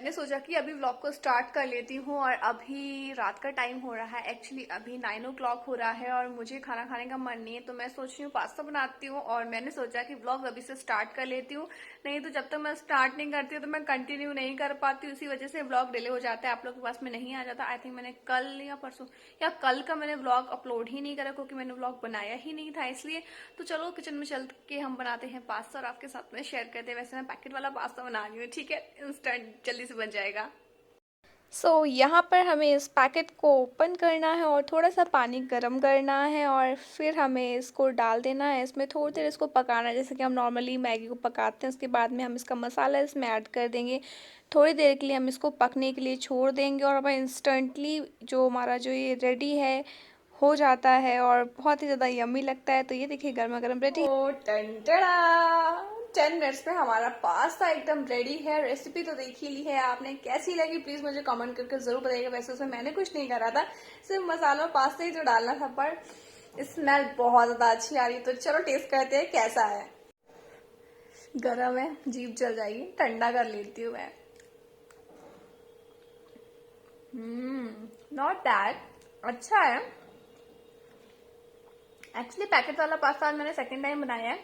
मैंने सोचा कि अभी व्लॉग को स्टार्ट कर लेती हूँ और अभी रात का टाइम हो रहा है। एक्चुअली अभी 9 o'clock हो रहा है और मुझे खाना खाने का मन नहीं है, तो मैं सोच रही हूँ पास्ता बनाती हूँ। और मैंने सोचा कि व्लॉग अभी से स्टार्ट कर लेती हूँ, नहीं तो जब तक मैं स्टार्ट नहीं करती हूँ तो मैं कंटिन्यू नहीं कर पाती हूँ। इसी वजह से व्लॉग डिले हो जाता है, आप लोग के पास में नहीं आ जाता। आई थिंक मैंने कल या परसों या कल का मैंने व्लॉग अपलोड ही नहीं करा, क्योंकि मैंने व्लॉग बनाया ही नहीं था इसलिए। तो चलो किचन में चल के हम बनाते हैं पास्ता और आपके साथ में शेयर करते हैं। वैसे मैं पैकेट वाला पास्ता बना रही हूँ, ठीक है, इंस्टेंट जल्दी से बन जाएगा। यहाँ पर हमें इस पैकेट को ओपन करना है और थोड़ा सा पानी गर्म करना है और फिर हमें इसको डाल देना है। इसमें थोड़ी देर इसको पकाना है, जैसे कि हम नॉर्मली मैगी को पकाते हैं। उसके बाद में हम इसका मसाला इसमें ऐड कर देंगे। थोड़ी देर के लिए हम इसको पकने के लिए छोड़ देंगे और हमें इंस्टेंटली जो हमारा जो ये रेडी है हो जाता है और बहुत ही ज़्यादा यम्मी लगता है। तो ये देखिए गर्मा गर्म रेडी। ओ टन टड़ा, 10 मिनट्स में हमारा पास्ता एकदम रेडी है। रेसिपी तो देख ही ली है आपने, कैसी लगी प्लीज मुझे कमेंट करके जरूर बताइएगा। वैसे उसमें मैंने कुछ नहीं करा था, सिर्फ मसाला और पास्ता ही जो डालना था, पर स्मेल बहुत ज्यादा अच्छी आ रही। तो चलो टेस्ट करते हैं कैसा है। गरम है, जीभ जल जाएगी, ठंडा कर लेती हूँ मैं। नॉट बैड, अच्छा है। एक्चुअली पैकेट वाला पास्ता आज मैंने सेकेंड टाइम बनाया है,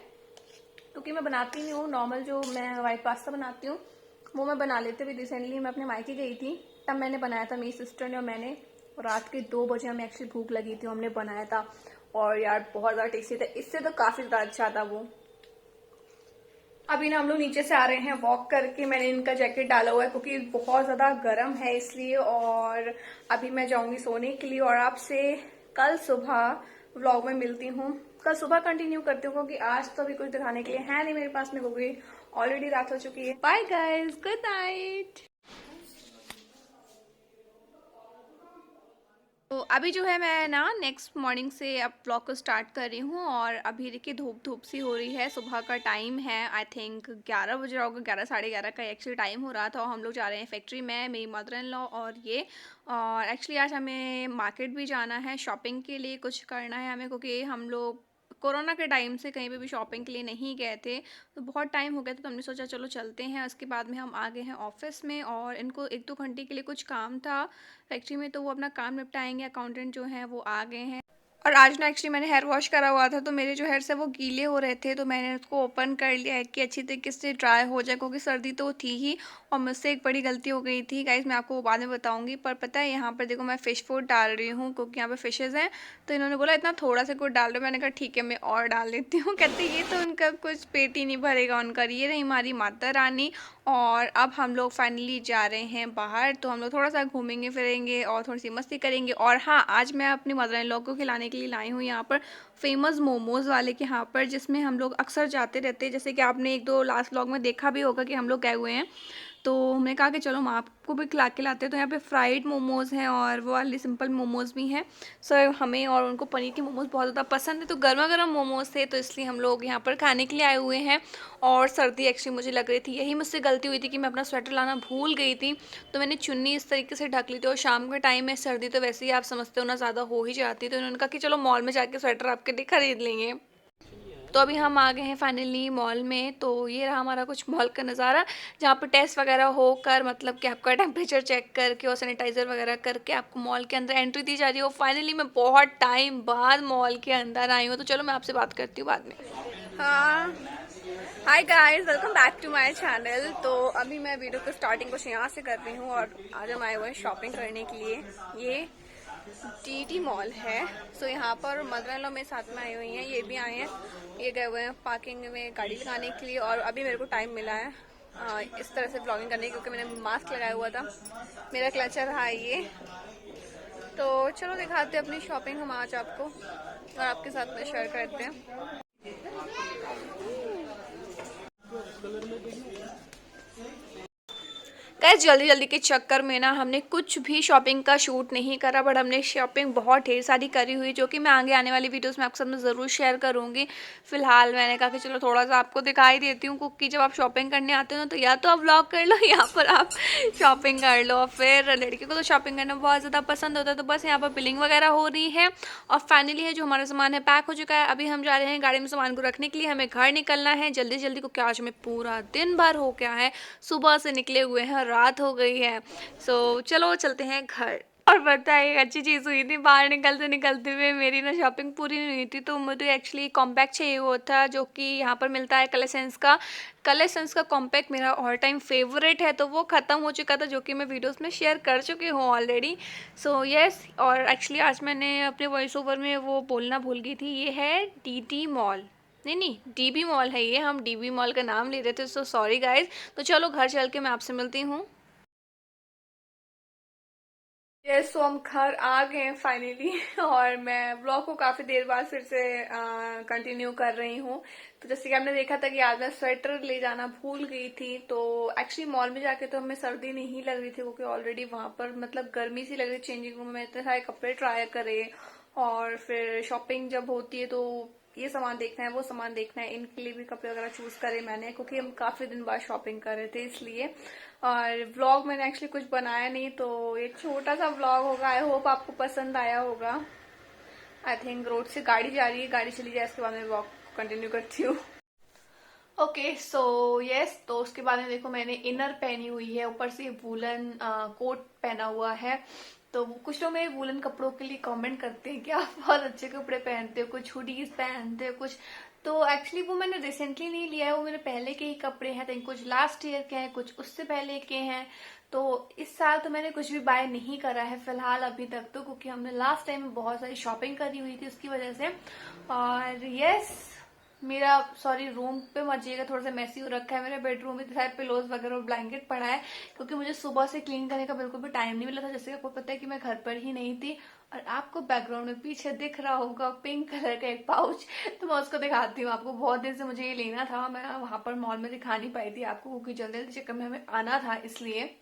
क्योंकि मैं बनाती नहीं हूँ। नॉर्मल जो मैं वाइट पास्ता बनाती हूँ वो मैं बना लेती हूँ। रिसेंटली मैं अपने मायके गई थी, तब मैंने बनाया था, मेरी सिस्टर ने और मैंने। रात के 2 बजे हमें एक्चुअली भूख लगी थी, हमने बनाया था और यार बहुत ज़्यादा टेस्टी था। इससे तो काफ़ी ज़्यादा अच्छा था वो। अभी ना हम लोग नीचे से आ रहे हैं वॉक करके। मैंने इनका जैकेट डाला हुआ है क्योंकि बहुत ज़्यादा गर्म है इसलिए। और अभी मैं जाऊंगी सोने के लिए और आपसे कल सुबह व्लॉग में मिलती हूँ। कल सुबह कंटिन्यू करती हूँ, क्योंकि आज तो अभी कुछ दिखाने के लिए है नहीं मेरे पास में, क्योंकि ऑलरेडी रात हो चुकी है। Bye guys, good night. तो अभी जो है मैं ना नेक्स्ट मॉर्निंग से अब व्लॉग को स्टार्ट कर रही हूँ। और अभी देखिए धूप धूप सी हो रही है, सुबह का टाइम है। आई थिंक 11 बज रहा होगा, 11 साढ़े 11 का एक्चुअली टाइम हो रहा था। और हम लोग जा रहे हैं फैक्ट्री में, मेरी मदर इन लॉ और ये। और एक्चुअली आज हमें मार्केट भी जाना है, शॉपिंग के लिए कुछ करना है हमें, क्योंकि हम लोग कोरोना के टाइम से कहीं पे भी शॉपिंग के लिए नहीं गए थे। तो बहुत टाइम हो गया था, तो हमने सोचा चलो चलते हैं। उसके बाद में हम आ गए हैं ऑफिस में और इनको 1-2 घंटे के लिए कुछ काम था फैक्ट्री में, तो वो अपना काम निपटाएंगे। अकाउंटेंट जो हैं वो आ गए हैं। और आज ना एक्चुअली मैंने हेयर वॉश करा हुआ था, तो मेरे जो हेयर्स है वो गीले हो रहे थे, तो मैंने उसको ओपन कर लिया है कि अच्छी तरीके से ड्राई हो जाए, क्योंकि सर्दी तो थी ही। और मुझसे एक बड़ी गलती हो गई थी गाइस, मैं आपको वो बाद में बताऊंगी। पर पता है यहाँ पर देखो मैं फ़िश फूड डाल रही हूँ, क्योंकि यहाँ पे फिशेज़ हैं। तो इन्होंने बोला इतना थोड़ा सा कुछ डाल रहे हो, मैंने कहा ठीक है मैं और डाल लेती हूँ। कहते ये तो उनका कुछ पेट ही नहीं भरेगा उनका। ये रही हमारी माता रानी। और अब हम लोग फाइनली जा रहे हैं बाहर, तो हम लोग थोड़ा सा घूमेंगे फिरेंगे और थोड़ी सी मस्ती करेंगे। और हाँ, आज मैं अपनी मदर इन लॉ को खिलाने के लिए लाई हूँ यहाँ पर फेमस मोमोज़ वाले के यहाँ पर, जिसमें हम लोग अक्सर जाते रहते हैं। जैसे कि आपने 1-2 लास्ट व्लॉग में देखा भी होगा कि हम लोग गए हुए हैं। तो हमने कहा कि चलो हम आपको भी खिला के लाते हैं। तो यहाँ पे फ्राइड मोमोज़ हैं और वो वाले सिंपल मोमोज़ भी हैं। सो हमें और उनको पनीर के मोमोज़ बहुत ज़्यादा पसंद है, तो गर्मा गर्म मोमोज़ थे, तो इसलिए हम लोग यहाँ पर खाने के लिए आए हुए हैं। और सर्दी एक्चुअली मुझे लग रही थी, यही मुझसे गलती हुई थी कि मैं अपना स्वेटर लाना भूल गई थी। तो मैंने चुन्नी इस तरीके से ढक ली थी। और शाम के टाइम में सर्दी तो वैसे ही आप समझते हो ना ज़्यादा हो ही जाती है। तो उन्होंने कहा कि चलो मॉल में जाके स्वेटर आपके लिए खरीद लेंगे। तो अभी हम आ गए हैं फाइनली मॉल में। तो ये रहा हमारा कुछ मॉल का नज़ारा, जहाँ पर टेस्ट वगैरह होकर, मतलब कि आपका टेम्परेचर चेक करके और सैनिटाइज़र वगैरह करके आपको मॉल के अंदर एंट्री दी जा रही हो। फाइनली मैं बहुत टाइम बाद मॉल के अंदर आई हूँ, तो चलो मैं आपसे बात करती हूँ बाद में। हाँ, hi guys, welcome back to my channel. तो अभी मैं वीडियो को स्टार्टिंग कुछ यहाँ से कर रही हूँ और आज हम आए हुए हैं शॉपिंग करने के लिए। ये टीटी मॉल है। सो यहाँ पर मदर इन लॉ मेरे साथ में आई हुई हैं, ये भी आए हैं। ये गए हुए हैं पार्किंग में गाड़ी लगाने के लिए। और अभी मेरे को टाइम मिला है इस तरह से ब्लॉगिंग करने की, क्योंकि मैंने मास्क लगाया हुआ था। मेरा क्लचर है ये। तो चलो दिखाते हैं अपनी शॉपिंग हम आज आपको और आपके साथ में शेयर करते हैं। गाइस जल्दी जल्दी के चक्कर में ना हमने कुछ भी शॉपिंग का शूट नहीं करा, बट हमने शॉपिंग बहुत ढेर सारी करी हुई, जो कि मैं आगे आने वाली वीडियोस में आपके साथ में ज़रूर शेयर करूंगी। फिलहाल मैंने कहा कि चलो थोड़ा सा आपको दिखाई देती हूँ, क्योंकि जब आप शॉपिंग करने आते हो ना, तो या तो आप व्लॉग कर लो या पर आप शॉपिंग कर लो। फिर लड़कियों को तो शॉपिंग करना बहुत ज़्यादा पसंद होता है। तो बस यहाँ पर बिलिंग वगैरह हो रही है और फाइनली है जो हमारा सामान है पैक हो चुका है। अभी हम जा रहे हैं गाड़ी में सामान को रखने के लिए, हमें घर निकलना है जल्दी जल्दी, क्योंकि आज हमें पूरा दिन भर हो गया है। सुबह से निकले हुए हैं, रात हो गई है। चलो चलते हैं घर। और पता है एक अच्छी चीज़ हुई थी, बाहर निकलते निकलते हुए मेरी ना शॉपिंग पूरी नहीं हुई थी, तो मुझे एक्चुअली कॉम्पैक्ट चाहिए हुआ था जो कि यहाँ पर मिलता है कलेसेंस का कॉम्पैक्ट मेरा ऑल टाइम फेवरेट है, तो वो ख़त्म हो चुका था जो कि मैं वीडियोस में शेयर कर चुकी हूँ ऑलरेडी। यस, और एक्चुअली आज मैंने अपने वॉइस ओवर में वो बोलना भूल गई थी, ये है डीटी मॉल, नहीं नहीं डीबी मॉल है ये, हम डीबी मॉल का नाम ले रहे थे, सो सॉरी गाइज। तो चलो घर चल के मैं आपसे मिलती हूँ। यस, तो हम घर आ गए हैं फाइनली और मैं ब्लॉग को काफी देर बाद फिर से कंटिन्यू कर रही हूँ। तो जैसे कि आपने देखा था कि आज मैं स्वेटर ले जाना भूल गई थी, तो एक्चुअली मॉल में जाके तो हमें सर्दी नहीं लग रही थी क्योंकि ऑलरेडी वहां पर मतलब गर्मी सी लग रही, चेंजिंग रूम में इतने सारे कपड़े ट्राई करे और फिर शॉपिंग जब होती है तो ये सामान देखना है वो सामान देखना है, इनके लिए भी कपड़े वगैरह चूज करे मैंने क्योंकि हम काफी दिन बाद शॉपिंग कर रहे थे इसलिए। और व्लॉग मैंने एक्चुअली कुछ बनाया नहीं, तो एक छोटा सा व्लॉग होगा, आई होप आपको पसंद आया होगा। आई थिंक रोड से गाड़ी जा रही है, गाड़ी चली जाए इसके बाद मैं व्लॉग कंटिन्यू करती हूँ। ओके, यस, तो उसके बाद में देखो मैंने इनर पहनी हुई है, ऊपर से वूलन कोट पहना हुआ है। तो कुछ लोग मेरे वूलन कपड़ों के लिए कमेंट करते हैं कि आप बहुत अच्छे कपड़े पहनते हो, कुछ हुडीज पहनते हो कुछ। तो एक्चुअली वो मैंने रिसेंटली नहीं लिया है, वो मेरे पहले के ही कपड़े हैं, तो कुछ लास्ट ईयर के हैं, कुछ उससे पहले के हैं। तो इस साल तो मैंने कुछ भी बाय नहीं करा है फिलहाल अभी तक, तो क्योंकि हमने लास्ट टाइम में बहुत सारी शॉपिंग करी हुई थी उसकी वजह से। और यस, मेरा सॉरी रूम पे मत जाइएगा, थोड़ा सा मैसी हो रखा है मेरा बेडरूम में, सारे पिलोज वगैरह और ब्लैंकेट पड़ा है क्योंकि मुझे सुबह से क्लीन करने का बिल्कुल भी टाइम नहीं मिला था। जैसे आपको पता है कि मैं घर पर ही नहीं थी। और आपको बैकग्राउंड में पीछे दिख रहा होगा पिंक कलर का एक पाउच, तो मैं उसको दिखाती हूँ आपको। बहुत दिन से मुझे ये लेना था, मैं वहां पर मॉल में दिखा नहीं पाई थी आपको क्योंकि जल्दी जल्दी चक्कर में हमें आना था इसलिए।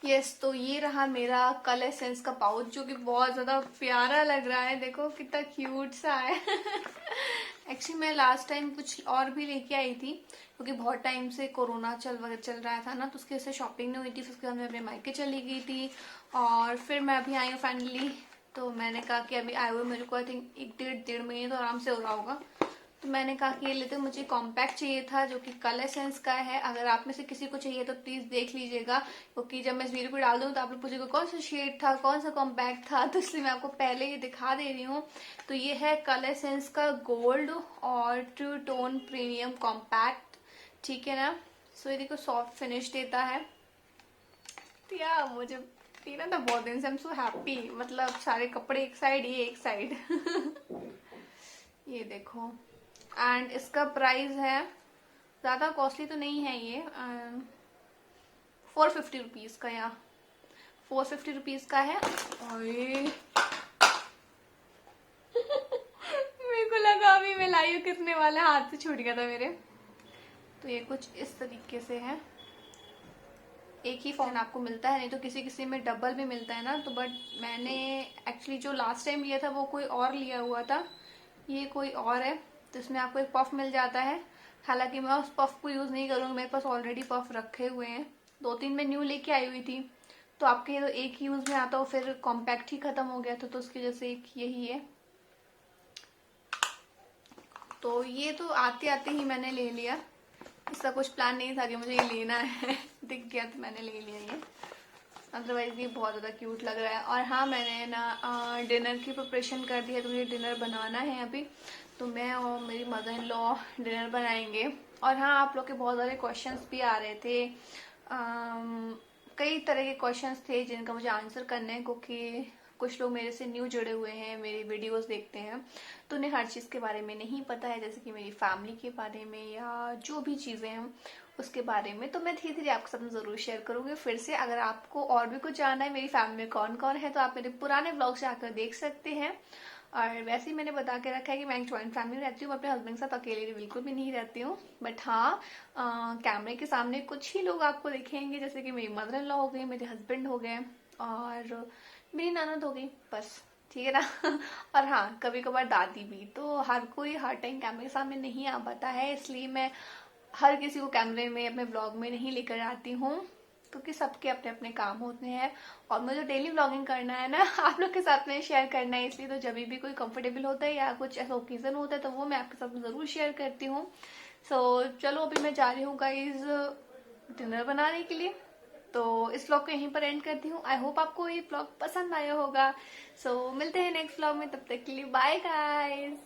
यस, तो ये रहा मेरा कलर सेंस का पाउच जो कि बहुत ज्यादा प्यारा लग रहा है, देखो कितना क्यूट सा है। एक्चुअली मैं लास्ट टाइम कुछ और भी लेके आई थी क्योंकि बहुत टाइम से कोरोना चल रहा था ना, तो उसके वजह से शॉपिंग नहीं हुई थी। फिर उसके बाद मैं अपने मायके चली गई थी और फिर मैं अभी आई हूँ फाइनली। तो मैंने कहा कि अभी आए हुए मेरे को आई थिंक एक डेढ़ महीने तो आराम से हो रहा होगा। तो मैंने कहा कि ये लेते, मुझे कॉम्पैक्ट चाहिए था जो कि कलर सेंस का है। अगर आप में से किसी को चाहिए तो प्लीज देख लीजिएगा क्योंकि जब मैं इस वीडियो को डाल दूँ तो आप लोग पूछेगा कौन सा शेड था, कौन सा कॉम्पैक्ट था, तो इसलिए मैं आपको पहले ही दिखा दे रही हूँ। तो ये है कलर सेंस का गोल्ड और ट्रू टोन प्रीमियम कॉम्पैक्ट, ठीक है ना। ये देखो सॉफ्ट फिनिश देता है। तो यार मुझे पीना था बहुत दिन से, आई एम सो हैप्पी, मतलब सारे कपड़े एक साइड, ये एक साइड। ये देखो, एंड इसका प्राइस है, ज्यादा कॉस्टली तो नहीं है ये, 450 रुपीज का, या 450 रुपीज का है। और ये मेरे को लगा अभी मैं लाइव करने वाला, हाथ से छूट गया था मेरे। तो ये कुछ इस तरीके से है, एक ही फोन आपको मिलता है, नहीं तो किसी किसी में डबल भी मिलता है ना। तो बट मैंने एक्चुअली जो लास्ट टाइम लिया था वो कोई और लिया हुआ था, ये कोई और है। तो इसमें आपको एक पफ मिल जाता है, हालांकि मैं उस पफ को यूज नहीं करूंगी, मेरे पास ऑलरेडी पफ रखे हुए हैं, 2-3 मैं न्यू लेके आई हुई थी। तो आपके तो एक यूज में आता हो, फिर कॉम्पैक्ट ही खत्म हो गया था, तो उसकी वजह से एक यही है। तो ये तो आते आते ही मैंने ले लिया, इसका कुछ प्लान नहीं था कि मुझे ये लेना है। दिख गया तो मैंने ले लिया ये। अदरवाइज ये बहुत ज़्यादा क्यूट लग रहा है। और हाँ, मैंने ना डिनर की प्रिपरेशन कर दी है, तो मुझे डिनर बनाना है अभी। तो मैं और मेरी मदर इन लॉ डिनर बनाएंगे। और हाँ, आप लोग के बहुत सारे क्वेश्चंस भी आ रहे थे, कई तरह के क्वेश्चंस थे जिनका मुझे आंसर करना है क्योंकि कुछ लोग मेरे से न्यू जुड़े हुए हैं, मेरी वीडियोस देखते हैं, तो उन्हें हर चीज़ के बारे में नहीं पता है, जैसे कि मेरी फैमिली के बारे में या जो भी चीज़ें हैं उसके बारे में। तो मैं धीरे धीरे आपके साथ जरूर शेयर करूंगी फिर से। अगर आपको और भी कुछ जानना है मेरी फैमिली में कौन कौन है, तो आप मेरे पुराने ब्लॉग से आकर देख सकते हैं। और वैसे ही मैंने बता के रखा है कि मैं एक ज्वाइंट फैमिली में रहती हूँ, अपने हस्बैंड के साथ अकेले भी बिल्कुल भी नहीं रहती हूँ। बट हाँ, कैमरे के सामने कुछ ही लोग आपको दिखेंगे, जैसे कि मेरी मदर इन लॉ हो गई, मेरे हस्बैंड हो गए और मेरी ननद हो गई, बस, ठीक है ना। और हाँ, कभी कभार दादी भी। तो हर कोई हर टाइम कैमरे के सामने नहीं आ पाता है, इसलिए मैं हर किसी को कैमरे में अपने ब्लॉग में नहीं लेकर आती हूँ क्योंकि सबके अपने अपने काम होते हैं और मुझे डेली व्लॉगिंग करना है ना, आप लोग के साथ में शेयर करना है, इसलिए तो जब भी कोई कंफर्टेबल होता है या कुछ ऐसा ओकेजन होता है तो वो मैं आपके साथ जरूर शेयर करती हूँ। चलो अभी मैं जा रही हूँ गाइज डिनर बनाने के लिए। तो इस व्लॉग को यहीं पर एंड करती हूँ। आई होप आपको ये व्लॉग पसंद आया होगा। सो मिलते हैं नेक्स्ट व्लॉग में, तब तक के लिए बाय गाइस।